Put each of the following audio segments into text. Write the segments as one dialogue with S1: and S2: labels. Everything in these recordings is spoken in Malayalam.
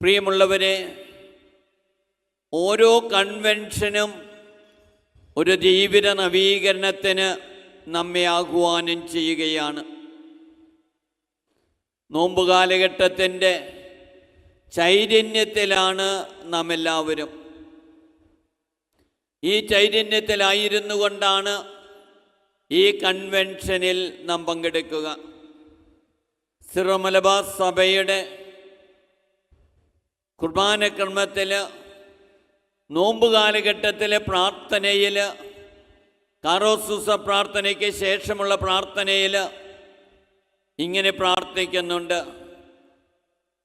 S1: പ്രിയമുള്ളവരെ, ഓരോ കൺവെൻഷനും ഒരു ജീവിത നവീകരണത്തിന് നമ്മെ ആഹ്വാനം ചെയ്യുകയാണ്. നോമ്പ് കാലഘട്ടത്തിൻ്റെ ചൈതന്യത്തിലാണ് നാം എല്ലാവരും. ഈ ചൈതന്യത്തിലായിരുന്നു കൊണ്ടാണ് ഈ കൺവെൻഷനിൽ നാം പങ്കെടുക്കുക. സിറോ മലബാർ സഭയുടെ കുർബാനക്രമത്തിൽ നോമ്പ് കാലഘട്ടത്തിലെ പ്രാർത്ഥനയിൽ, കാറോസൂസ പ്രാർത്ഥനയ്ക്ക് ശേഷമുള്ള പ്രാർത്ഥനയിൽ ഇങ്ങനെ പ്രാർത്ഥിക്കുന്നുണ്ട്: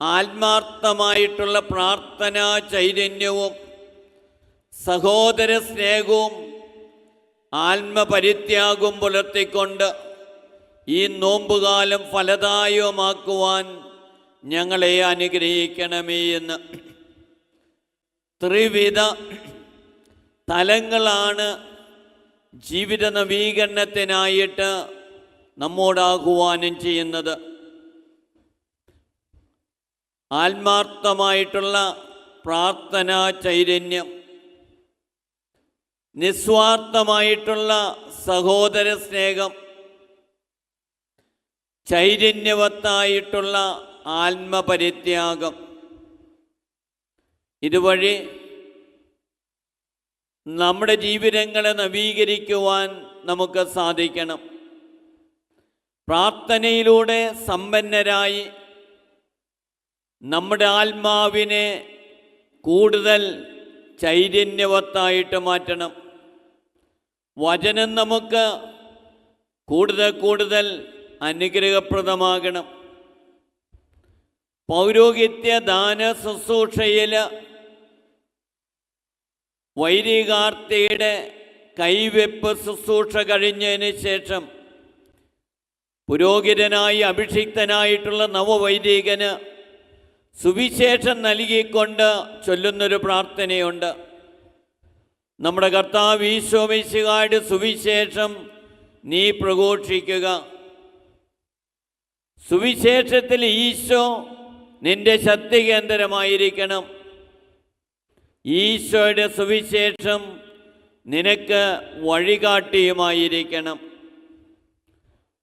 S1: ആത്മാർത്ഥമായിട്ടുള്ള പ്രാർത്ഥനാ ചൈതന്യവും സഹോദര സ്നേഹവും ആത്മപരിത്യാഗവും പുലർത്തിക്കൊണ്ട് ഈ നോമ്പുകാലം ഫലദായകമാക്കുവാൻ ഞങ്ങളെ അനുഗ്രഹിക്കണമേ എന്ന്. ത്രിവിധ തലങ്ങളാണ് ജീവിത നവീകരണത്തിനായിട്ട് നമ്മോട് ആഹ്വാനം ചെയ്യുന്നത്. ആത്മാർത്ഥമായിട്ടുള്ള പ്രാർത്ഥനാ ചൈതന്യം, നിസ്വാർത്ഥമായിട്ടുള്ള സഹോദര സ്നേഹം, ചൈതന്യവത്തായിട്ടുള്ള ആത്മപരിത്യാഗം. ഇതുവഴി നമ്മുടെ ജീവിതങ്ങളെ നവീകരിക്കുവാൻ നമുക്ക് സാധിക്കണം. പ്രാർത്ഥനയിലൂടെ സമ്പന്നരായി നമ്മുടെ ആത്മാവിനെ കൂടുതൽ ചൈതന്യവത്തായിട്ട് മാറ്റണം. വചനം നമുക്ക് കൂടുതൽ അനുഗ്രഹപ്രദമാകണം. പൗരോഹിത്യ ദാന ശുശ്രൂഷയിൽ വൈദികാർത്തിയുടെ കൈവെപ്പ് ശുശ്രൂഷ കഴിഞ്ഞതിന് ശേഷം പുരോഹിതനായി അഭിഷിക്തനായിട്ടുള്ള നവവൈദികന് സുവിശേഷം നൽകിക്കൊണ്ട് ചൊല്ലുന്നൊരു പ്രാർത്ഥനയുണ്ട്: നമ്മുടെ കർത്താവ് ഈശോ മിശിഹായുടെ സുവിശേഷം നീ പ്രഘോഷിക്കുക. സുവിശേഷത്തിൽ ഈശോ നിന്റെ ശക്തി കേന്ദ്രമായിരിക്കണം. ഈശോയുടെ സുവിശേഷം നിനക്ക് വഴികാട്ടിയുമായിരിക്കണം.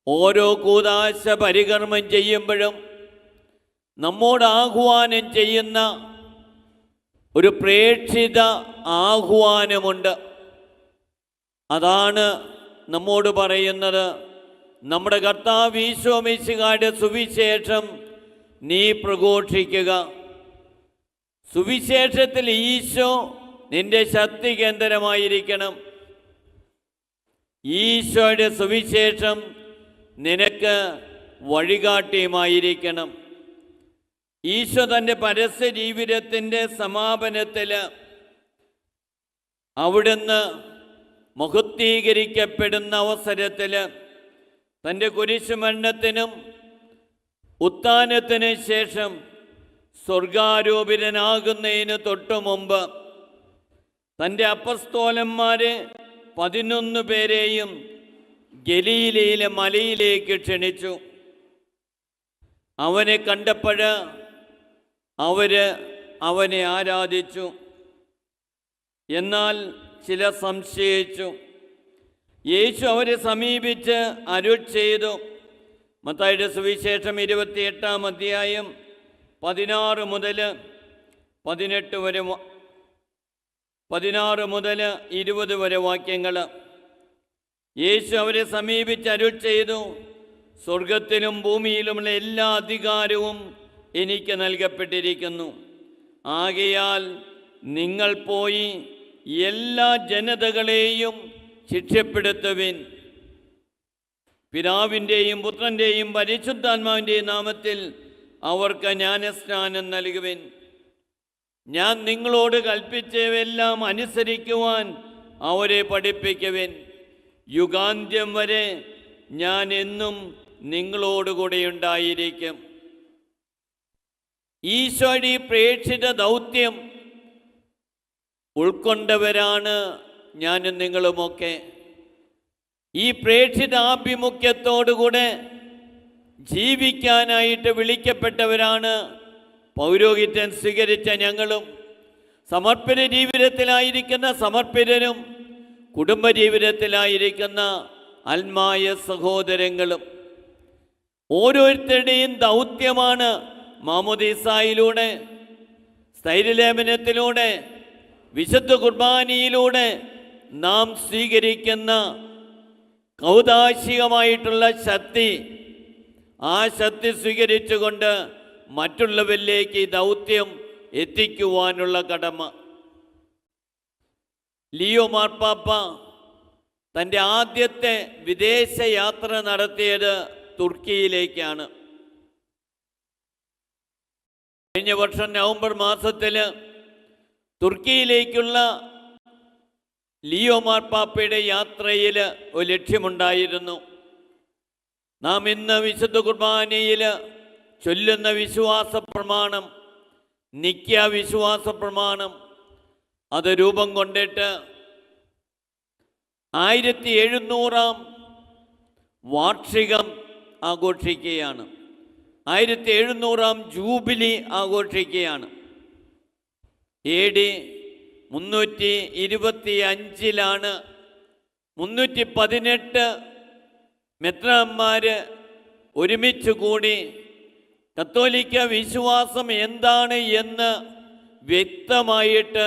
S1: ഓരോ കൂദാശ പരികർമ്മം ചെയ്യുമ്പോഴും നമ്മോട് ആഹ്വാനം ചെയ്യുന്ന ഒരു പ്രേക്ഷിത ആഹ്വാനമുണ്ട്. അതാണ് നമ്മോട് പറയുന്നത്: നമ്മുടെ കർത്താവ് ഈശോ മിശിഹായുടെ സുവിശേഷം നീ പ്രഘോഷിക്കുക. സുവിശേഷത്തിൽ ഈശോ നിന്റെ ശക്തി കേന്ദ്രമായിരിക്കണം. ഈശോയുടെ സുവിശേഷം നിനക്ക് വഴികാട്ടിയുമായിരിക്കണം. ഈശോ തൻ്റെ പരസ്യ ജീവിതത്തിൻ്റെ സമാപനത്തിൽ അവിടുന്ന് മഹത്വീകരിക്കപ്പെടുന്ന അവസരത്തിൽ തൻ്റെ കുരിശുമരണത്തിനും ഉത്ഥാനത്തിനും ശേഷം സ്വർഗാരോപിതനാകുന്നതിന് തൊട്ടു മുമ്പ് തൻ്റെ അപ്പസ്തോലന്മാരെ 11 പേരെയും ഗലീലയിലെ മലയിലേക്ക് ക്ഷണിച്ചു. അവനെ കണ്ടപ്പോൾ അവനെ ആരാധിച്ചു. എന്നാൽ ചിലർ സംശയിച്ചു. യേശു അവരെ സമീപിച്ച് അരുൾ ചെയ്തു. മത്തായിയുടെ സുവിശേഷം 28-ാം അധ്യായം 16 മുതൽ 20 വരെ വാക്യങ്ങൾ. യേശു അവരെ സമീപിച്ച് അരുൾ ചെയ്തു: സ്വർഗത്തിലും ഭൂമിയിലുമുള്ള എല്ലാ അധികാരവും എനിക്ക് നൽകപ്പെട്ടിരിക്കുന്നു. ആകയാൽ നിങ്ങൾ പോയി എല്ലാ ജനതകളെയും ശിക്ഷപ്പെടുത്തുവിൻ. പിതാവിൻ്റെയും പുത്രൻ്റെയും പരിശുദ്ധാത്മാവിൻ്റെയും നാമത്തിൽ അവർക്ക് ജ്ഞാനസ്നാനം നൽകുവിൻ. ഞാൻ നിങ്ങളോട് കൽപ്പിച്ചവയെല്ലാം അനുസരിക്കുവാൻ അവരെ പഠിപ്പിക്കുവിൻ. യുഗാന്ത്യം വരെ ഞാൻ എന്നും നിങ്ങളോടുകൂടെ ഉണ്ടായിരിക്കും. ഈശോയുടെ പ്രേക്ഷിത ദൗത്യം ഉൾക്കൊണ്ടവരാണ് ഞാനും നിങ്ങളുമൊക്കെ. ഈ പ്രേക്ഷിതാഭിമുഖ്യത്തോടുകൂടെ ജീവിക്കാനായിട്ട് വിളിക്കപ്പെട്ടവരാണ് പൗരോഹിത്യം സ്വീകരിച്ച ഞങ്ങളും സമർപ്പണ ജീവിതത്തിലായിരിക്കുന്ന സമർപ്പിതരും കുടുംബജീവിതത്തിലായിരിക്കുന്ന ആത്മായ സഹോദരങ്ങളും ഓരോരുത്തരുടെയും ദൗത്യമാണ് മാമോദീസായിലൂടെ, സ്ഥൈര്യലേപനത്തിലൂടെ, വിശുദ്ധ കുർബാനയിലൂടെ നാം സ്വീകരിക്കുന്ന കൗദാശികമായിട്ടുള്ള ശക്തി, ആ ശക്തി സ്വീകരിച്ചുകൊണ്ട് മറ്റുള്ളവരിലേക്ക് ഈ ദൗത്യം എത്തിക്കുവാനുള്ള കടമ. ലിയോ മാർപ്പാപ്പ തൻ്റെ ആദ്യത്തെ വിദേശ യാത്ര നടത്തിയത് തുർക്കിയിലേക്കാണ്. കഴിഞ്ഞ വർഷം നവംബർ മാസത്തിൽ തുർക്കിയിലേക്കുള്ള ലിയോ മാർപ്പാപ്പയുടെ യാത്രയിൽ ഒരു ലക്ഷ്യമുണ്ടായിരുന്നു. നാം ഇന്ന് വിശുദ്ധ കുർബാനയിൽ ചൊല്ലുന്ന വിശ്വാസ പ്രമാണം, നിക്യ വിശ്വാസ പ്രമാണം, അത് രൂപം കൊണ്ടിട്ട് 1700-ാം വാർഷികം ആഘോഷിക്കുകയാണ്. 1700-ാം ജൂബിലി ആഘോഷിക്കുകയാണ്. AD 325-ലാണ് 318 മെത്രാന്മാർ ഒരുമിച്ച് കൂടി കത്തോലിക്ക വിശ്വാസം എന്താണ് എന്ന് വ്യക്തമായിട്ട്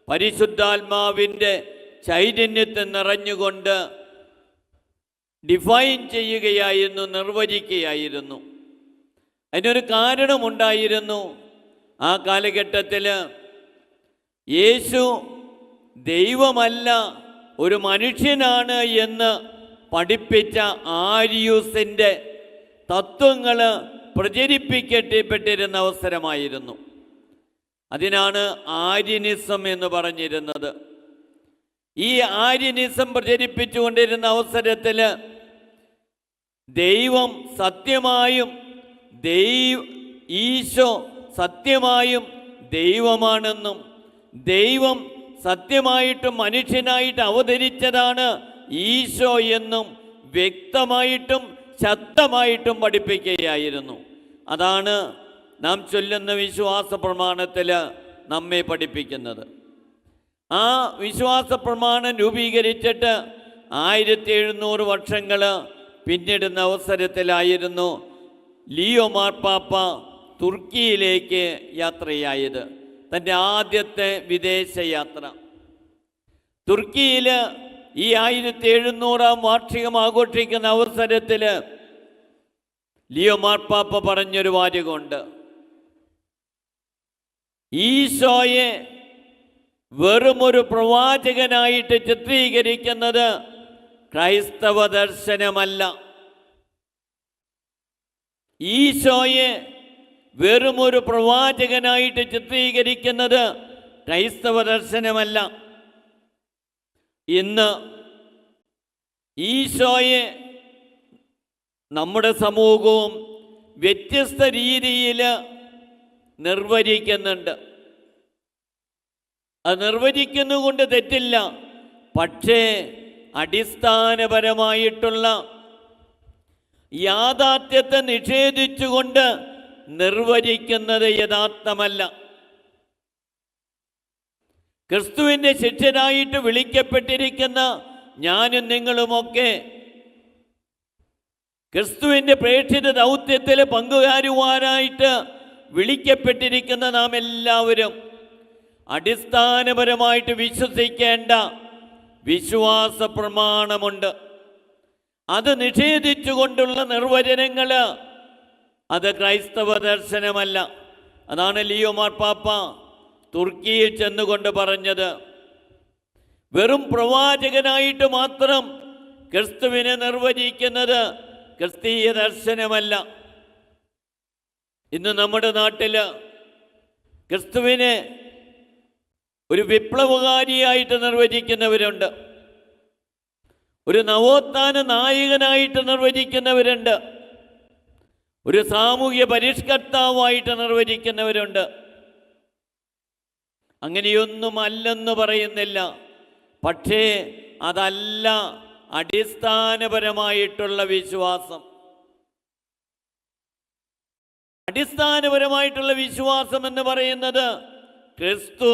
S1: പരിശുദ്ധാത്മാവിൻ്റെ ചൈതന്യത്തെ നിറഞ്ഞുകൊണ്ട് ഡിഫൈൻ ചെയ്യുകയായിരുന്നു, നിർവചിക്കുകയായിരുന്നു. അതിനൊരു കാരണമുണ്ടായിരുന്നു. ആ കാലഘട്ടത്തിൽ യേശു ദൈവമല്ല, ഒരു മനുഷ്യനാണ് എന്ന് പഠിപ്പിച്ച ആരിയൂസിൻ്റെ തത്വങ്ങൾ പ്രചരിപ്പിക്കപ്പെട്ടിരുന്ന അവസരമായിരുന്നു. അതിനാണ് ആര്യനിസം എന്ന് പറഞ്ഞിരുന്നത്. ഈ ആര്യനിസം പ്രചരിപ്പിച്ചുകൊണ്ടിരുന്ന അവസരത്തിൽ ദൈവം സത്യമായും ഈശോ സത്യമായും ദൈവമാണെന്നും ദൈവം സത്യമായിട്ടും മനുഷ്യനായിട്ട് അവതരിച്ചതാണ് ഈശോ എന്നും വ്യക്തമായിട്ടും ശക്തമായിട്ടും പഠിപ്പിക്കുകയായിരുന്നു. അതാണ് നാം ചൊല്ലുന്ന വിശ്വാസ പ്രമാണത്തിൽ നമ്മെ പഠിപ്പിക്കുന്നത്. ആ വിശ്വാസ പ്രമാണം രൂപീകരിച്ചിട്ട് 1700 വർഷങ്ങൾ പിന്നിടുന്ന അവസരത്തിലായിരുന്നു ലിയോ മാർപ്പാപ്പ തുർക്കിയിലേക്ക് യാത്രയായത്. തൻ്റെ ആദ്യത്തെ വിദേശ യാത്ര. തുർക്കിയിൽ ഈ 1700-ാം വാർഷികം ആഘോഷിക്കുന്ന അവസരത്തിൽ ലിയോ മാർപ്പാപ്പ പറഞ്ഞൊരു വാചകമുണ്ട്. ഈശോയെ വെറുമൊരു പ്രവാചകനായിട്ട് ചിത്രീകരിക്കുന്നത് ക്രൈസ്തവ ദർശനമല്ല. ഈശോയെ വെറുമൊരു പ്രവാചകനായിട്ട് ചിത്രീകരിക്കുന്നത് ക്രൈസ്തവ ദർശനമല്ല. ഇന്ന് ഈശോയെ നമ്മുടെ സമൂഹവും വ്യത്യസ്ത രീതിയിൽ നിർവചിക്കുന്നുണ്ട്. അത് നിർവചിക്കുന്നുകൊണ്ട് തെറ്റില്ല. പക്ഷേ അടിസ്ഥാനപരമായിട്ടുള്ള യാഥാർത്ഥ്യത്തെ നിഷേധിച്ചുകൊണ്ട് നിർവചിക്കുന്നത് യഥാർത്ഥമല്ല. ക്രിസ്തുവിൻ്റെ ശിഷ്യരായിട്ട് വിളിക്കപ്പെട്ടിരിക്കുന്ന ഞാനും നിങ്ങളുമൊക്കെ ക്രിസ്തുവിൻ്റെ പ്രേക്ഷിത ദൗത്യത്തിൽ പങ്കുകാരുവാനായിട്ട് വിളിക്കപ്പെട്ടിരിക്കുന്ന നാം എല്ലാവരും അടിസ്ഥാനപരമായിട്ട് വിശ്വസിക്കേണ്ട വിശ്വാസ പ്രമാണമുണ്ട്. അത് നിഷേധിച്ചുകൊണ്ടുള്ള നിർവചനങ്ങൾ അത് ക്രൈസ്തവ ദർശനമല്ല. അതാണ് ലിയോ മാർപ്പാപ്പ തുർക്കിയിൽ ചെന്നുകൊണ്ട് പറഞ്ഞത്. വെറും പ്രവാചകനായിട്ട് മാത്രം ക്രിസ്തുവിനെ നിർവചിക്കുന്നത് ക്രിസ്തീയ ദർശനമല്ല. ഇന്ന് നമ്മുടെ നാട്ടിൽ ക്രിസ്തുവിനെ ഒരു വിപ്ലവകാരിയായിട്ട് നിർവചിക്കുന്നവരുണ്ട്, ഒരു നവോത്ഥാന നായകനായിട്ട് നിർവചിക്കുന്നവരുണ്ട്, ഒരു സാമൂഹ്യ പരിഷ്കർത്താവായിട്ട് നിർവചിക്കുന്നവരുണ്ട്. അങ്ങനെയൊന്നും അല്ലെന്ന് പറയുന്നില്ല. പക്ഷേ അതല്ല അടിസ്ഥാനപരമായിട്ടുള്ള വിശ്വാസം. അടിസ്ഥാനപരമായിട്ടുള്ള വിശ്വാസം എന്ന് പറയുന്നത് ക്രിസ്തു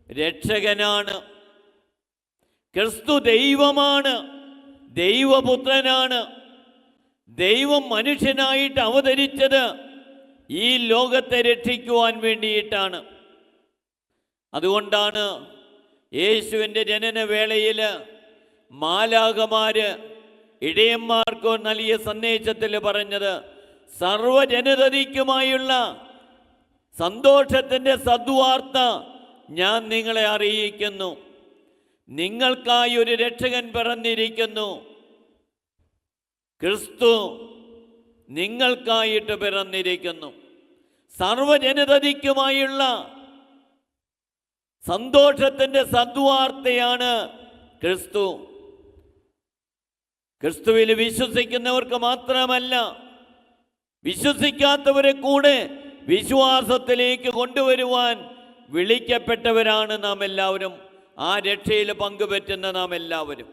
S1: രക്ഷകനാണ്, ക്രിസ്തു ദൈവമാണ്, ദൈവപുത്രനാണ്. ദൈവം മനുഷ്യനായിട്ട് അവതരിച്ചത് ഈ ലോകത്തെ രക്ഷിക്കുവാൻ വേണ്ടിയിട്ടാണ്. അതുകൊണ്ടാണ് യേശുവിൻ്റെ ജനനവേളയിൽ മാലാഖമാര് ഇടയന്മാർക്ക് നൽകിയ സന്ദേശത്തിൽ പറഞ്ഞത്, സർവ്വജനതയ്ക്കുമായുള്ള സന്തോഷത്തിൻ്റെ സദ്വാർത്ത ഞാൻ നിങ്ങളെ അറിയിക്കുന്നു. നിങ്ങൾക്കായി ഒരു രക്ഷകൻ പിറന്നിരിക്കുന്നു. ക്രിസ്തു നിങ്ങൾക്കായിട്ട് പിറന്നിരിക്കുന്നു. സർവ്വജനതയ്ക്കുമായുള്ള സന്തോഷത്തിൻ്റെ സദ്വാർത്തയാണ് ക്രിസ്തു. ക്രിസ്തുവിൽ വിശ്വസിക്കുന്നവർക്ക് മാത്രമല്ല, വിശ്വസിക്കാത്തവരെ കൂടെ വിശ്വാസത്തിലേക്ക് കൊണ്ടുവരുവാൻ വിളിക്കപ്പെട്ടവരാണ് നാം എല്ലാവരും. ആ രക്ഷയിൽ പങ്കുപറ്റുന്ന നാം എല്ലാവരും.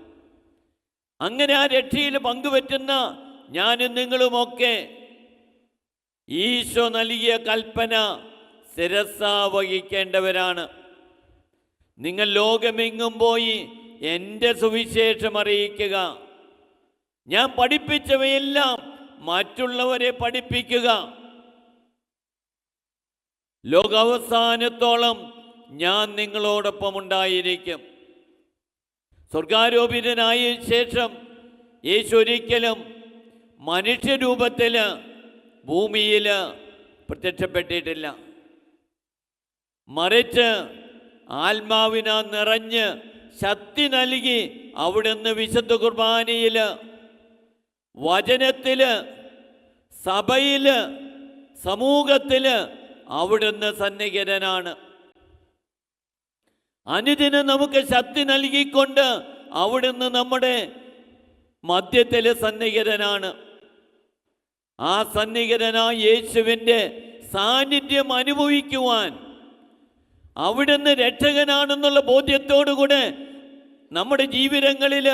S1: അങ്ങനെ ആ രക്ഷയിൽ പങ്കുപറ്റുന്ന ഞാനും നിങ്ങളുമൊക്കെ ഈശോ നൽകിയ കൽപ്പന ശിരസാ വഹിക്കേണ്ടവരാണ്. നിങ്ങൾ ലോകമെങ്ങും പോയി എൻ്റെ സുവിശേഷം അറിയിക്കുക, ഞാൻ പഠിപ്പിച്ചവയെല്ലാം മറ്റുള്ളവരെ പഠിപ്പിക്കുക, ലോകാവസാനത്തോളം ഞാൻ നിങ്ങളോടൊപ്പം ഉണ്ടായിരിക്കും. സ്വർഗാരോപിതനായ ശേഷം യേശു ഒരിക്കലും മനുഷ്യരൂപത്തിൽ ഭൂമിയിൽ പ്രത്യക്ഷപ്പെട്ടിട്ടില്ല. മറിച്ച് ആത്മാവിനാൽ നിറഞ്ഞ് ശക്തി നൽകി അവിടുന്ന് വിശുദ്ധ കുർബാനയിൽ, വചനത്തിൽ, സഭയിൽ, സമൂഹത്തിൽ അവിടുന്ന് സന്നിഹിതനാണ്. അനുദിനം നമുക്ക് ശക്തി നൽകിക്കൊണ്ട് അവിടുന്ന് നമ്മുടെ മധ്യത്തിൽ സന്നിഹിതനാണ്. ആ സന്നിഹിതനായ യേശുവിൻ്റെ സാന്നിധ്യം അനുഭവിക്കുവാൻ, അവിടുന്ന് രക്ഷകനാണെന്നുള്ള ബോധ്യത്തോടുകൂടെ നമ്മുടെ ജീവിതങ്ങളിൽ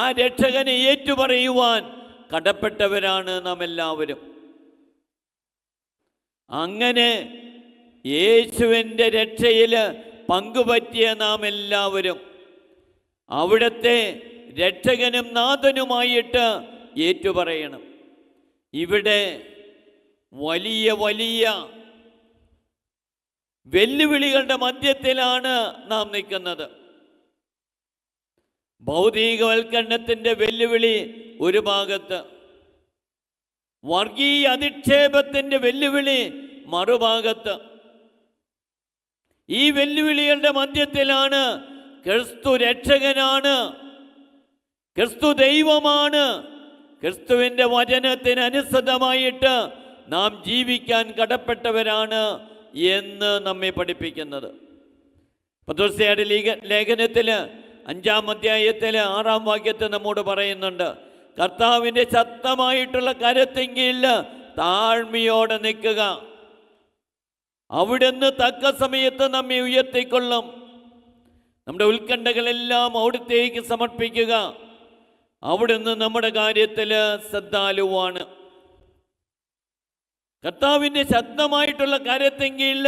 S1: ആ രക്ഷകനെ ഏറ്റുപറയുവാൻ കടപ്പെട്ടവരാണ് നാം എല്ലാവരും. അങ്ങനെ യേശുവിൻ്റെ രക്ഷയിൽ പങ്കുപറ്റിയ നാം എല്ലാവരും അവിടുത്തെ രക്ഷകനും നാഥനുമായിട്ട് ഏറ്റുപറയണം. ഇവിടെ വലിയ വലിയ വെല്ലുവിളികളുടെ മധ്യത്തിലാണ് നാം നിൽക്കുന്നത്. ഭൗതികവൽക്കരണത്തിൻ്റെ വെല്ലുവിളി ഒരു ഭാഗത്ത്, വർഗീയ അധിക്ഷേപത്തിൻ്റെ വെല്ലുവിളി മറുഭാഗത്ത്. ഈ വെല്ലുവിളികളുടെ മധ്യത്തിലാണ് ക്രിസ്തു രക്ഷകനാണ്, ക്രിസ്തു ദൈവമാണ്, ക്രിസ്തുവിൻ്റെ വചനത്തിന് അനുസൃതമായിട്ട് നാം ജീവിക്കാൻ കടപ്പെട്ടവരാണ് എന്ന് നമ്മെ പഠിപ്പിക്കുന്നത്. പത്രോസ്യരുടെ ലേഖനത്തിൽ 5-ാം അധ്യായത്തിൽ 6-ാം വാക്യത്തിൽ നമ്മോട് പറയുന്നുണ്ട്, കർത്താവിൻ്റെ ശക്തമായിട്ടുള്ള കരത്തിങ്കിൽ താഴ്മയോടെ നിൽക്കുക, അവിടുന്ന് തക്ക സമയത്ത് നമ്മെ ഉയർത്തിക്കൊള്ളും. നമ്മുടെ ഉത്കണ്ഠകളെല്ലാം അവിടുത്തേക്ക് സമർപ്പിക്കുക. അവിടുന്ന് നമ്മുടെ കാര്യത്തിൽ ശ്രദ്ധാലുവാണ്. കർത്താവിൻ്റെ ശക്തമായിട്ടുള്ള കരത്തിങ്കിൽ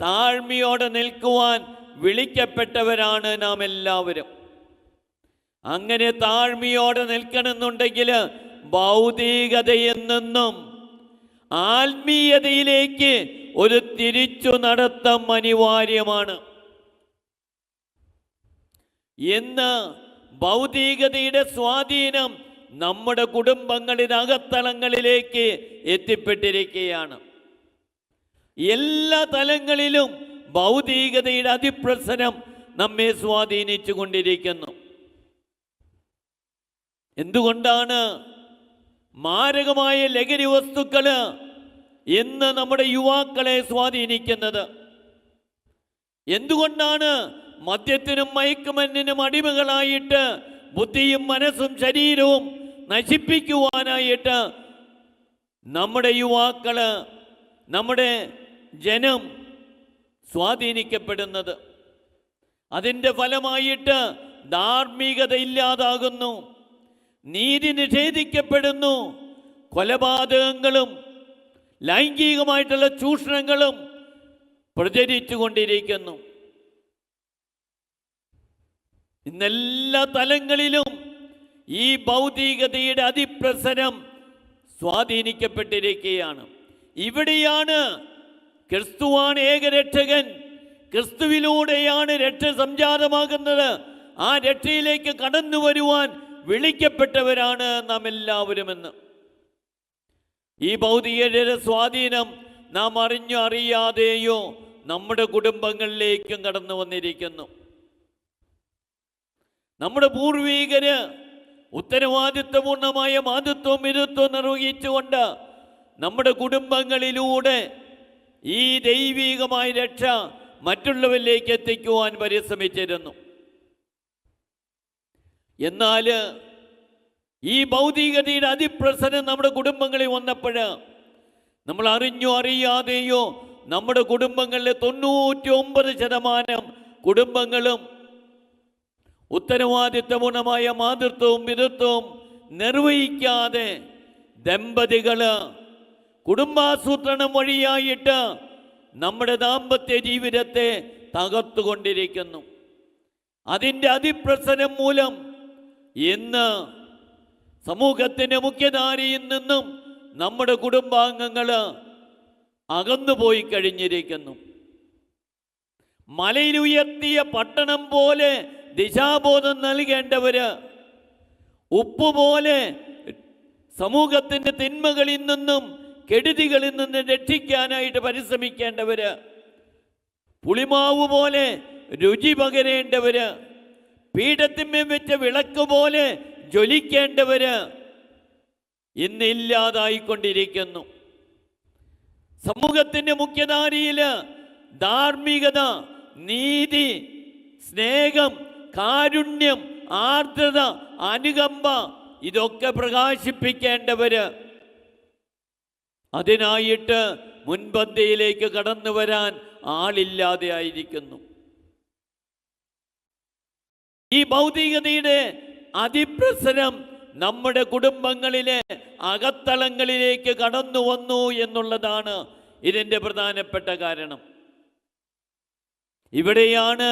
S1: താഴ്മയോടെ നിൽക്കുവാൻ വിളിക്കപ്പെട്ടവരാണ് നാം എല്ലാവരും. അങ്ങനെ താഴ്മയോടെ നിൽക്കണമെന്നുണ്ടെങ്കിൽ ഭൗതികതയിൽ നിന്നും ആത്മീയതയിലേക്ക് ഒരു തിരിച്ചു നടത്തം അനിവാര്യമാണ്. ഇന്ന് ഭൗതികതയുടെ സ്വാധീനം നമ്മുടെ കുടുംബങ്ങളുടെ അകത്തളങ്ങളിലേക്ക് എത്തിപ്പെട്ടിരിക്കുകയാണ്. എല്ലാ തലങ്ങളിലും ഭൗതികതയുടെ അതിപ്രസരം നമ്മെ സ്വാധീനിച്ചു കൊണ്ടിരിക്കുന്നു. എന്തുകൊണ്ടാണ് മാരകമായ ലഹരി വസ്തുക്കൾ ഇന്ന് നമ്മുടെ യുവാക്കളെ സ്വാധീനിക്കുന്നത്? എന്തുകൊണ്ടാണ് മദ്യത്തിനും മയക്കുമരുന്നിനും അടിമകളായിട്ട് ബുദ്ധിയും മനസ്സും ശരീരവും നശിപ്പിക്കുവാനായിട്ട് നമ്മുടെ യുവാക്കള്, നമ്മുടെ ജനം സ്വാധീനിക്കപ്പെടുന്നത്? അതിൻ്റെ ഫലമായിട്ട് ധാർമ്മികത ഇല്ലാതാകുന്നു, നീതി നിഷേധിക്കപ്പെടുന്നു, കൊലപാതകങ്ങളും ലൈംഗികമായിട്ടുള്ള ചൂഷണങ്ങളും പ്രചരിച്ചു കൊണ്ടിരിക്കുന്നു. ഇന്നെല്ലാ തലങ്ങളിലും ഈ ഭൗതികതയുടെ അതിപ്രസരം സ്വാധീനിക്കപ്പെട്ടിരിക്കുകയാണ്. ഇവിടെയാണ് ക്രിസ്തുവാണ് ഏകരക്ഷകൻ, ക്രിസ്തുവിലൂടെയാണ് രക്ഷ സംജാതമാകുന്നത്. ആ രക്ഷയിലേക്ക് കടന്നു വരുവാൻ വിളിക്കപ്പെട്ടവരാണ് നാം എല്ലാവരുമെന്ന്. ഈ ഭൗതികതയുടെ സ്വാധീനം നാം അറിഞ്ഞോ അറിയാതെയോ നമ്മുടെ കുടുംബങ്ങളിലേക്കും കടന്നു വന്നിരിക്കുന്നു. നമ്മുടെ പൂർവീകര് ഉത്തരവാദിത്വപൂർണമായ മാതൃത്വവും മിതത്വവും നിർവഹിച്ചുകൊണ്ട് നമ്മുടെ കുടുംബങ്ങളിലൂടെ ഈ ദൈവികമായ രക്ഷ മറ്റുള്ളവരിലേക്ക് എത്തിക്കുവാൻ പരിശ്രമിച്ചിരുന്നു. എന്നാൽ ഈ ഭൗതികതയുടെ അതിപ്രസരം നമ്മുടെ കുടുംബങ്ങളിൽ വന്നപ്പോൾ നമ്മൾ അറിഞ്ഞോ അറിയാതെയോ നമ്മുടെ കുടുംബങ്ങളിലെ 99% കുടുംബങ്ങളും ഉത്തരവാദിത്വപൂർണമായ മാതൃത്വവും മിതത്വവും നിർവഹിക്കാതെ ദമ്പതികൾ കുടുംബാസൂത്രണം വഴിയായിട്ട് നമ്മുടെ ദാമ്പത്യ ജീവിതത്തെ തകർത്തുകൊണ്ടിരിക്കുന്നു. അതിൻ്റെ അതിപ്രസരം മൂലം ഇന്ന് സമൂഹത്തിൻ്റെ മുഖ്യധാരയിൽ നിന്നും നമ്മുടെ കുടുംബാംഗങ്ങൾ അകന്നുപോയി കഴിഞ്ഞിരിക്കുന്നു. മലയിലുയർത്തിയ പട്ടണം പോലെ ദിശാബോധം നൽകേണ്ടവര്, ഉപ്പുപോലെ സമൂഹത്തിൻ്റെ തിന്മകളിൽ നിന്നും കെടുതികളിൽ നിന്ന് രക്ഷിക്കാനായിട്ട് പരിശ്രമിക്കേണ്ടവര്, പുളിമാവ് പോലെ രുചി പകരേണ്ടവര്, പീഠത്തിന്മേൽ വെച്ച വിളക്ക് പോലെ ജ്വലിക്കേണ്ടവര് ഇന്നില്ലാതായിക്കൊണ്ടിരിക്കുന്നു. സമൂഹത്തിൻ്റെ മുഖ്യധാരയിൽ ധാർമ്മികത, നീതി, സ്നേഹം, കാരുണ്യം, ആർദ്രത, അനുകമ്പ ഇതൊക്കെ പ്രകാശിപ്പിക്കേണ്ടവര് അതിനായിട്ട് മുൻപന്തിയിലേക്ക് കടന്നു വരാൻ ആളില്ലാതെ ആയിരിക്കുന്നു. ഈ ഭൗതികതയുടെ അതിപ്രസരം നമ്മുടെ കുടുംബങ്ങളിലെ അകത്തളങ്ങളിലേക്ക് കടന്നു വന്നു എന്നുള്ളതാണ് ഇതിൻ്റെ പ്രധാനപ്പെട്ട കാരണം. ഇവിടെയാണ്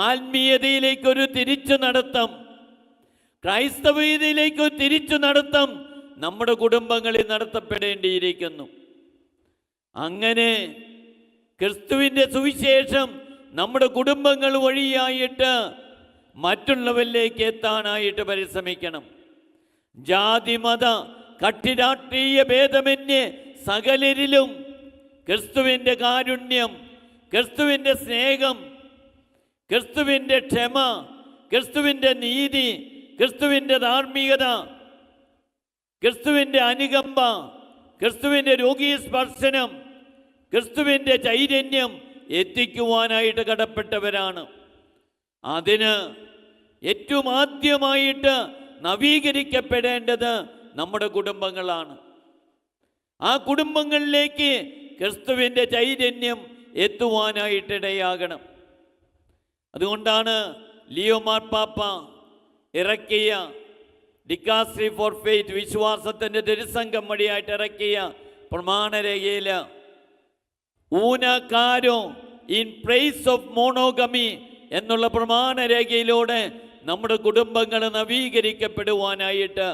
S1: ആത്മീയതയിലേക്കൊരു തിരിച്ചു നടത്തം, ക്രൈസ്തവീയതയിലേക്കൊരു തിരിച്ചു നടത്തം നമ്മുടെ കുടുംബങ്ങളിൽ നടത്തപ്പെടേണ്ടിയിരിക്കുന്നു. അങ്ങനെ ക്രിസ്തുവിൻ്റെ സുവിശേഷം നമ്മുടെ കുടുംബങ്ങൾ വഴിയായിട്ട് മറ്റുള്ളവരിലേക്ക് എത്താനായിട്ട് പരിശ്രമിക്കണം. ജാതി മത കക്ഷി രാഷ്ട്രീയ ഭേദമന്യേ സകലരിലും ക്രിസ്തുവിൻ്റെ കാരുണ്യം, ക്രിസ്തുവിൻ്റെ സ്നേഹം, ക്രിസ്തുവിൻ്റെ ക്ഷമ, ക്രിസ്തുവിൻ്റെ നീതി, ക്രിസ്തുവിൻ്റെ ധാർമ്മികത, ക്രിസ്തുവിൻ്റെ അനുകമ്പ, ക്രിസ്തുവിൻ്റെ രോഗീ സ്പർശനം, ക്രിസ്തുവിൻ്റെ ചൈതന്യം എത്തിക്കുവാനായിട്ട് കടപ്പെട്ടവരാണ്. അതിന് ഏറ്റവും ആദ്യമായിട്ട് നവീകരിക്കപ്പെടേണ്ടത് നമ്മുടെ കുടുംബങ്ങളാണ്. ആ കുടുംബങ്ങളിലേക്ക് ക്രിസ്തുവിൻ്റെ ചൈതന്യം എത്തുവാനായിട്ടിടയാകണം. അതുകൊണ്ടാണ് ലിയോ മാർപ്പാപ്പ ഇറക്കിയ ഡിക്കാസ്ട്രി ഫോർ ഫെയ്ത്ത്, വിശ്വാസത്തിൻ്റെ തിരുസംഘം വഴിയായിട്ട് ഇറക്കിയ പ്രമാണരേഖയിൽ ഊനക്കാരോ ഇൻ പ്രൈസ് ഓഫ് മോണോഗമി എന്നുള്ള പ്രമാണരേഖയിലൂടെ നമ്മുടെ കുടുംബങ്ങൾ നവീകരിക്കപ്പെടുവാനായിട്ട്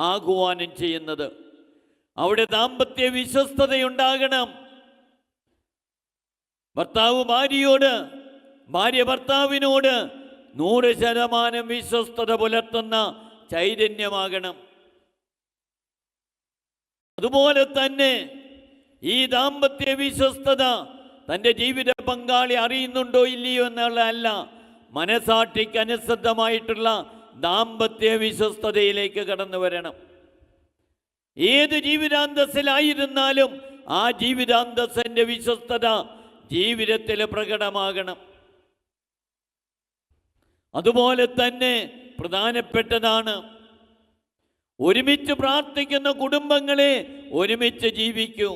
S1: ആഹ്വാനം ചെയ്യുന്നത്. അവിടെ ദാമ്പത്യ വിശ്വസ്തതയുണ്ടാകണം. ഭർത്താവ് ഭാര്യയോട്, ഭാര്യ ഭർത്താവിനോട് 100% വിശ്വസ്തത പുലർത്തുന്ന ചൈതന്യമാകണം. അതുപോലെ തന്നെ ഈ ദാമ്പത്യ വിശ്വസ്തത തൻ്റെ ജീവിത പങ്കാളി അറിയുന്നുണ്ടോ ഇല്ലയോ എന്നുള്ളതല്ല, മനസാക്ഷിക്ക് അനുസൃതമായിട്ടുള്ള ദാമ്പത്യ വിശ്വസ്തതയിലേക്ക് കടന്നു വരണം. ഏത് ജീവിതാന്തസ്സിലായിരുന്നാലും ആ ജീവിതാന്തസ്സിൻ്റെ വിശ്വസ്തത ജീവിതത്തിൽ പ്രകടമാകണം. അതുപോലെ തന്നെ പ്രധാനപ്പെട്ടതാണ് ഒരുമിച്ച് പ്രാർത്ഥിക്കുന്ന കുടുംബങ്ങളെ ഒരുമിച്ച് ജീവിക്കൂ.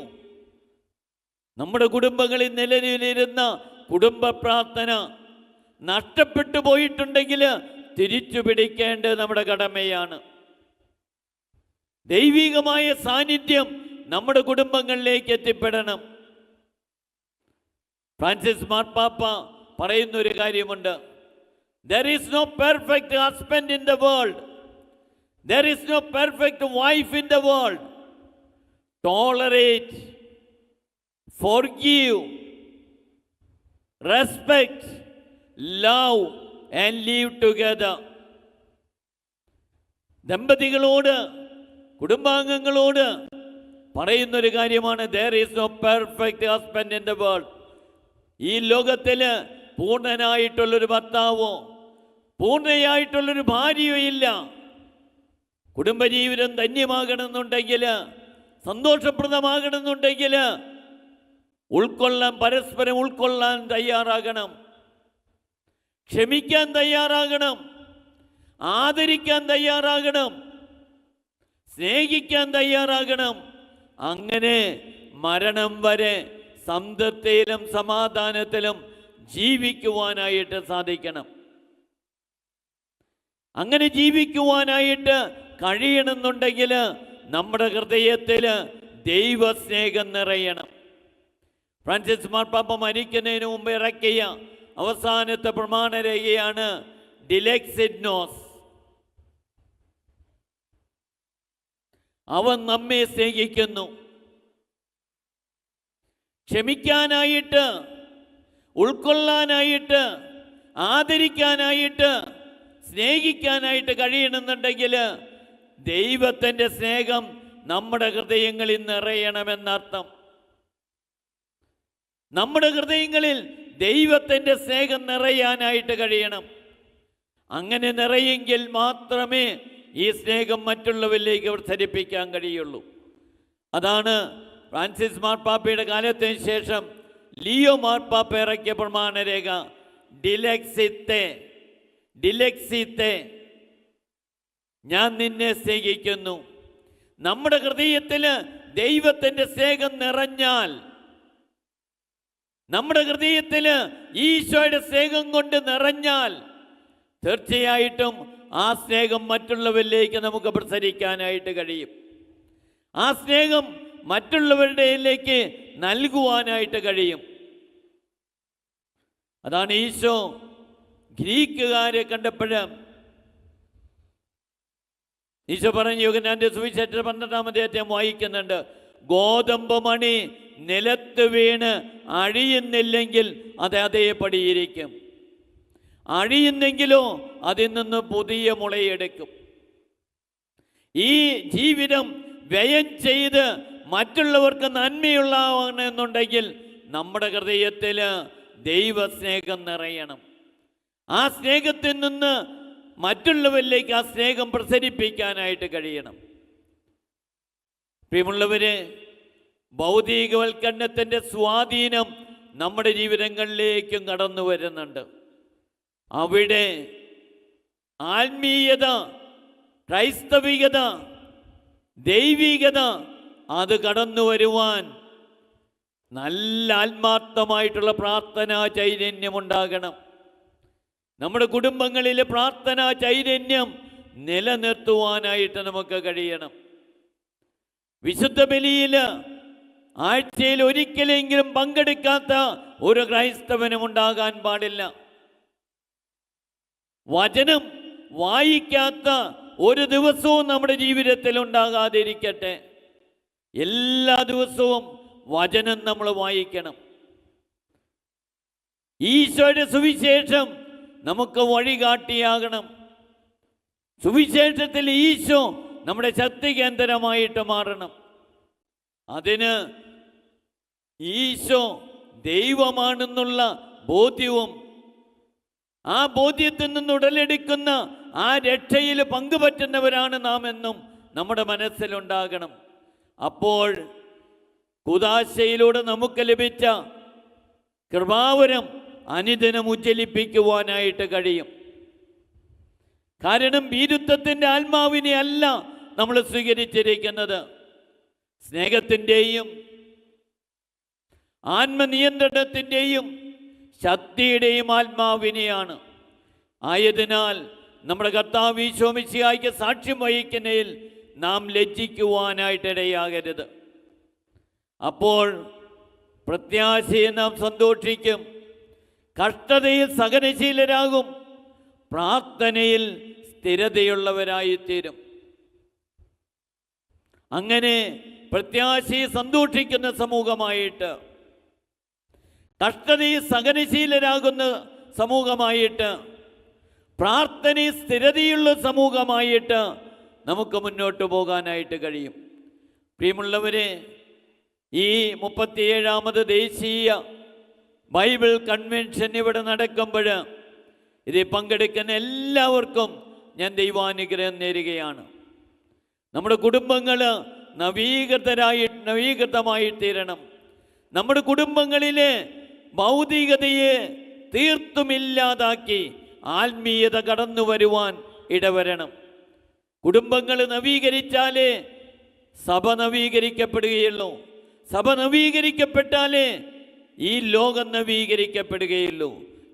S1: നമ്മുടെ കുടുംബങ്ങളിൽ നിലനിലിരുന്ന കുടുംബ പ്രാർത്ഥന നഷ്ടപ്പെട്ടു പോയിട്ടുണ്ടെങ്കിൽ തിരിച്ചു പിടിക്കേണ്ടത് നമ്മുടെ കടമയാണ്. ദൈവികമായ സാന്നിധ്യം നമ്മുടെ കുടുംബങ്ങളിലേക്ക് എത്തിപ്പെടണം. ഫ്രാൻസിസ് മാർപ്പാപ്പ പറയുന്ന ഒരു കാര്യമുണ്ട്. There is no perfect husband in the world. There is no perfect wife in the world. Tolerate, forgive, respect, love and live together. ദമ്പതികളോട്, കുടുംബാംഗങ്ങളോട് പറയുന്നൊരു കാര്യമാണ്, there is no perfect husband in the world. ഈ ലോകത്തിൽ പൂർണ്ണനായിട്ടുള്ളൊരു ഭർത്താവോ പൂർണ്ണയായിട്ടുള്ളൊരു ഭാര്യയോ ഇല്ല. കുടുംബജീവിതം ധന്യമാകണമെന്നുണ്ടെങ്കിൽ, സന്തോഷപ്രദമാകണമെന്നുണ്ടെങ്കിൽ പരസ്പരം ഉൾക്കൊള്ളാൻ തയ്യാറാകണം, ക്ഷമിക്കാൻ തയ്യാറാകണം, ആദരിക്കാൻ തയ്യാറാകണം, സ്നേഹിക്കാൻ തയ്യാറാകണം. അങ്ങനെ മരണം വരെ സംതൃപ്തിയിലും സമാധാനത്തിലും ജീവിക്കുവാനായിട്ട് സാധിക്കണം. അങ്ങനെ ജീവിക്കുവാനായിട്ട് കഴിയണമെന്നുണ്ടെങ്കിൽ നമ്മുടെ ഹൃദയത്തിൽ ദൈവസ്നേഹം നിറയണം. ഫ്രാൻസിസ് മാർപ്പാപ്പ മരിക്കുന്നതിന് മുമ്പ് ഇറക്കിയ അവസാനത്തെ പ്രമാണരേഖയാണ് ഡിലെക്സിറ്റ് നോസ്. അവൻ നമ്മെ സ്നേഹിക്കുന്നു. ക്ഷമിക്കാനായിട്ട്, ഉൾക്കൊള്ളാനായിട്ട്, ആദരിക്കാനായിട്ട്, സ്നേഹിക്കാനായിട്ട് കഴിയണമെന്നുണ്ടെങ്കിൽ ദൈവത്തിൻ്റെ സ്നേഹം നമ്മുടെ ഹൃദയങ്ങളിൽ നിറയണമെന്നർത്ഥം. നമ്മുടെ ഹൃദയങ്ങളിൽ ദൈവത്തിൻ്റെ സ്നേഹം നിറയാനായിട്ട് കഴിയണം. അങ്ങനെ നിറയെങ്കിൽ മാത്രമേ ഈ സ്നേഹം മറ്റുള്ളവരിലേക്ക് പ്രസരിപ്പിക്കാൻ കഴിയുള്ളൂ. അതാണ് ഫ്രാൻസിസ് മാർപ്പാപ്പയുടെ കാലത്തിന് ശേഷം ലിയോ മാർപ്പാപ്പ ഇറക്കിയ പ്രമാണരേഖ ഡിലെക്സിത്തെ, ഞാൻ നിന്നെ സ്നേഹിക്കുന്നു. നമ്മുടെ ഹൃദയത്തിൽ ദൈവത്തിൻ്റെ സ്നേഹം നിറഞ്ഞാൽ, നമ്മുടെ ഹൃദയത്തിൽ ഈശോയുടെ സ്നേഹം കൊണ്ട് നിറഞ്ഞാൽ തീർച്ചയായിട്ടും ആ സ്നേഹം മറ്റുള്ളവരിലേക്ക് നമുക്ക് പ്രസരിക്കാനായിട്ട് കഴിയും. ആ സ്നേഹം മറ്റുള്ളവരുടെയിലേക്ക് നൽകുവാനായിട്ട് കഴിയും. അതാണ് ഈശോ ഗ്രീക്കുകാരെ കണ്ടപ്പോഴും ഈശോ പറഞ്ഞു, യോഹന്നാന്റെ സുവിശേഷം 12-ാം അധ്യായം വായിക്കുന്നുണ്ട്, ഗോതമ്പ് മണി നിലത്ത് വീണ് അഴിയുന്നില്ലെങ്കിൽ അത് അതേപടിയിരിക്കും, അഴിയുന്നെങ്കിലോ അതിൽ നിന്ന് പുതിയ മുളയെടുക്കും. ഈ ജീവിതം വ്യയം ചെയ്ത് മറ്റുള്ളവർക്ക് നന്മയുള്ളവണമെന്നുണ്ടെങ്കിൽ നമ്മുടെ ഹൃദയത്തിൽ ദൈവസ്നേഹം നിറയണം. ആ സ്നേഹത്തിൽ നിന്ന് മറ്റുള്ളവരിലേക്ക് ആ സ്നേഹം പ്രസരിപ്പിക്കാനായിട്ട് കഴിയണം. പ്രിയമുള്ളവരെ, ഭൗതികവൽക്കരണത്തിൻ്റെ സ്വാധീനം നമ്മുടെ ജീവിതങ്ങളിലേക്കും കടന്നു വരുന്നുണ്ട്. അവിടെ ആത്മീയത, ക്രൈസ്തവികത, ദൈവികത അത് കടന്നു വരുവാൻ നല്ല ആത്മാർത്ഥമായിട്ടുള്ള പ്രാർത്ഥനാ ചൈതന്യമുണ്ടാകണം. നമ്മുടെ കുടുംബങ്ങളിലെ പ്രാർത്ഥനാ ചൈതന്യം നിലനിർത്തുവാനായിട്ട് നമുക്ക് കഴിയണം. വിശുദ്ധ ബലിയിൽ ആഴ്ചയിൽ ഒരിക്കലെങ്കിലും പങ്കെടുക്കാത്ത ഒരു ക്രൈസ്തവനും ഉണ്ടാകാൻ പാടില്ല. വചനം വായിക്കാത്ത ഒരു ദിവസവും നമ്മുടെ ജീവിതത്തിൽ ഉണ്ടാകാതിരിക്കട്ടെ. എല്ലാ ദിവസവും വചനം നമ്മൾ വായിക്കണം. ഈശോയുടെ സുവിശേഷം നമുക്ക് വഴികാട്ടിയാകണം. സുവിശേഷത്തിൽ ഈശോ നമ്മുടെ ശക്തി കേന്ദ്രമായിട്ട് മാറണം. അതിന് ഈശോ ദൈവമാണെന്നുള്ള ബോധ്യവും ആ ബോധ്യത്തിൽ നിന്ന് ഉടലെടുക്കുന്ന ആ രക്ഷയിൽ പങ്കുപറ്റുന്നവരാണ് നാം എന്നും നമ്മുടെ മനസ്സിലുണ്ടാകണം. അപ്പോൾ കുദാശയിലൂടെ നമുക്ക് ലഭിച്ച കൃപാവരം അനുദിനം ഉജ്ജ്വലിപ്പിക്കുവാനായിട്ട് കഴിയും. കാരണം ഭീരുത്വത്തിൻ്റെ ആത്മാവിനെ അല്ല നമ്മൾ സ്വീകരിച്ചിരിക്കുന്നത്, സ്നേഹത്തിൻ്റെയും ആത്മനിയന്ത്രണത്തിൻ്റെയും ശക്തിയുടെയും ആത്മാവിനെയാണ്. ആയതിനാൽ നമ്മുടെ കർത്താവ് ഈശോ മിശിഹായ്ക്ക് സാക്ഷ്യം വഹിക്കുന്നതിൽ നാം ലജ്ജിക്കുവാനായിട്ടിടയാകരുത്. അപ്പോൾ പ്രത്യാശയിൽ നാം സന്തോഷിക്കും, കഷ്ടതയിൽ സഹനശീലരാകും, പ്രാർത്ഥനയിൽ സ്ഥിരതയുള്ളവരായിത്തീരും. അങ്ങനെ പ്രത്യാശയിൽ സന്തോഷിക്കുന്ന സമൂഹമായിട്ട്, കഷ്ടതയിൽ സഹനശീലരാകുന്ന സമൂഹമായിട്ട്, പ്രാർത്ഥനയിൽ സ്ഥിരതയുള്ള സമൂഹമായിട്ട് നമുക്ക് മുന്നോട്ട് പോകാനായിട്ട് കഴിയും. പ്രിയമുള്ളവരെ, ഈ 37ാമത് ദേശീയ ബൈബിൾ കൺവെൻഷൻ ഇവിടെ നടക്കുമ്പോൾ ഇതിൽ പങ്കെടുക്കുന്ന എല്ലാവർക്കും ഞാൻ ദൈവാനുഗ്രഹം നേരുകയാണ്. നമ്മുടെ കുടുംബങ്ങൾ നവീകൃതമായി തീരണം. നമ്മുടെ കുടുംബങ്ങളിലെ ഭൗതികതയെ തീർത്തുമില്ലാതാക്കി ആത്മീയത കടന്നു വരുവാൻ ഇടവരണം. കുടുംബങ്ങൾ നവീകരിച്ചാലേ സഭ നവീകരിക്കപ്പെടുകയുള്ളൂ. സഭ നവീകരിക്കപ്പെട്ടാലേ ഈ ലോകം നവീകരിക്കപ്പെടുകയുള്ളൂ.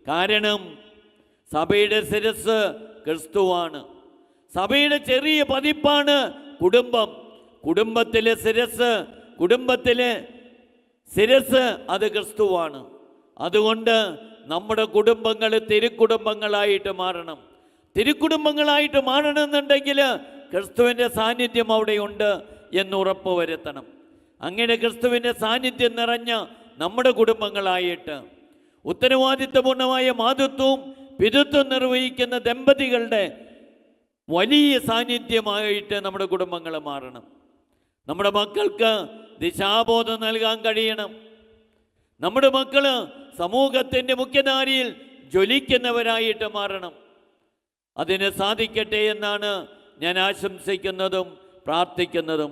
S1: കാരണം സഭയുടെ ശിരസ് ക്രിസ്തുവാണ്. സഭയുടെ ചെറിയ പതിപ്പാണ് കുടുംബം. കുടുംബത്തിലെ ശിരസ് അത് ക്രിസ്തുവാണ്. അതുകൊണ്ട് നമ്മുടെ കുടുംബങ്ങൾ തിരുക്കുടുംബങ്ങളായിട്ട് മാറണം. തിരുക്കുടുംബങ്ങളായിട്ട് മാറണമെന്നുണ്ടെങ്കിൽ ക്രിസ്തുവിൻ്റെ സാന്നിധ്യം അവിടെയുണ്ട് എന്ന് ഉറപ്പ് വരുത്തണം. അങ്ങനെ ക്രിസ്തുവിൻ്റെ സാന്നിധ്യം നിറഞ്ഞ നമ്മുടെ കുടുംബങ്ങളായിട്ട് ഉത്തരവാദിത്വപൂർണമായ മാതൃത്വവും പിതൃത്വം നിർവഹിക്കുന്ന ദമ്പതികളുടെ വലിയ സാന്നിധ്യമായിട്ട് നമ്മുടെ കുടുംബങ്ങൾ മാറണം. നമ്മുടെ മക്കൾക്ക് ദിശാബോധം നൽകാൻ കഴിയണം. നമ്മുടെ മക്കൾ സമൂഹത്തിൻ്റെ മുഖ്യധാരയിൽ ജ്വലിക്കുന്നവരായിട്ട് മാറണം. അതിന് സാധിക്കട്ടെ എന്നാണ് ഞാൻ ആശംസിക്കുന്നതും പ്രാർത്ഥിക്കുന്നതും.